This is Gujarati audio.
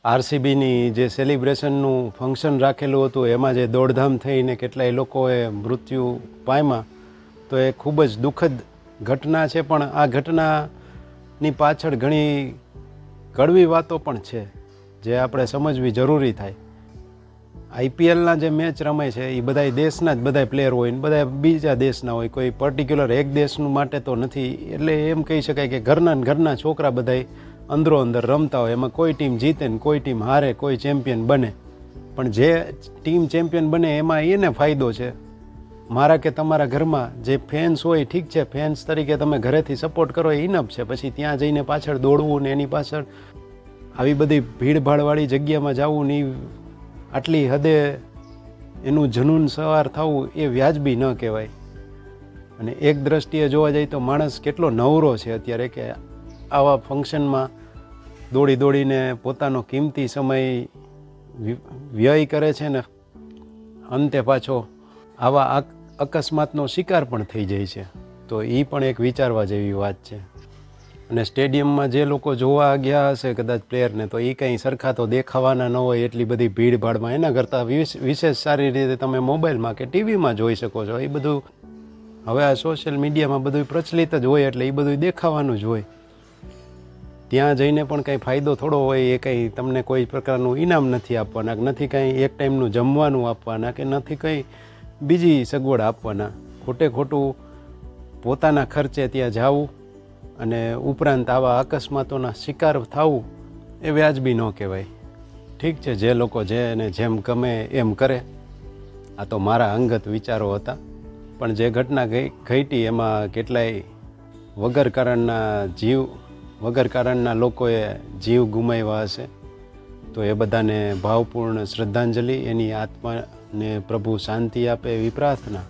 આરસીબીની જે સેલિબ્રેશનનું ફંક્શન રાખેલું હતું એમાં જે દોડધામ થઈને કેટલાય લોકોએ મૃત્યુ પામ્યા, તો એ ખૂબ જ દુઃખદ ઘટના છે. પણ આ ઘટનાની પાછળ ઘણી કડવી વાતો પણ છે જે આપણે સમજવી જરૂરી થાય. આઈપીએલના જે મેચ રમે છે એ બધાય દેશના જ બધાય પ્લેયર હોય ને બધા બીજા દેશના હોય, કોઈ પર્ટિક્યુલર એક દેશનું માટે તો નથી. એટલે એમ કહી શકાય કે ઘરના છોકરા બધાય અંદરો અંદર રમતા હોય, એમાં કોઈ ટીમ જીતે ને કોઈ ટીમ હારે, કોઈ ચેમ્પિયન બને. પણ જે ટીમ ચેમ્પિયન બને એમાં એને ફાયદો છે. મારા કે તમારા ઘરમાં જે ફેન્સ હોય, ઠીક છે, ફેન્સ તરીકે તમે ઘરેથી સપોર્ટ કરો એ ઇનફ છે. પછી ત્યાં જઈને પાછળ દોડવું ને એની પાછળ આવી બધી ભીડભાડવાળી જગ્યામાં જવું ને આટલી હદે એનું જનૂન સવાર થવું એ વ્યાજબી ન કહેવાય. અને એક દ્રષ્ટિએ જોવા જઈએ તો માણસ કેટલો નવરો છે અત્યારે કે આવા ફંક્શનમાં દોડી દોડીને પોતાનો કિંમતી સમય વ્યય કરે છે ને અંતે પાછો આવા અકસ્માતનો શિકાર પણ થઈ જાય છે. તો એ પણ એક વિચારવા જેવી વાત છે. અને સ્ટેડિયમમાં જે લોકો જોવા ગયા હશે કદાચ પ્લેયરને, તો એ કંઈ સરખા તો દેખાવાના ન હોય એટલી બધી ભીડભાડમાં. એના કરતાં વિશેષ સારી રીતે તમે મોબાઈલમાં કે ટીવીમાં જોઈ શકો છો. એ બધું હવે આ સોશિયલ મીડિયામાં બધું પ્રચલિત જ હોય એટલે એ બધું દેખાવાનું જ હોય. ત્યાં જઈને પણ કંઈ ફાયદો થોડો હોય, એ કંઈ તમને કોઈ પ્રકારનું ઇનામ નથી આપવાના, નથી કંઈ એક ટાઈમનું જમવાનું આપવાના, કે નથી કંઈ બીજી સગવડ આપવાના. ખોટે ખોટું પોતાના ખર્ચે ત્યાં જવું અને ઉપરાંત આવા અકસ્માતોના શિકાર થવું એ વ્યાજબી ન કહેવાય. ઠીક છે, જે લોકો જેને જેમ ગમે એમ કરે. આ તો મારા અંગત વિચારો હતા. પણ જે ઘટના ઘટી એમાં કેટલાય વગર કારણના લોકોએ જીવ ગુમાવ્યા હશે. તો એ બધાને ભાવપૂર્ણ શ્રદ્ધાંજલિ, એની આત્માને પ્રભુ શાંતિ આપે એવી પ્રાર્થના.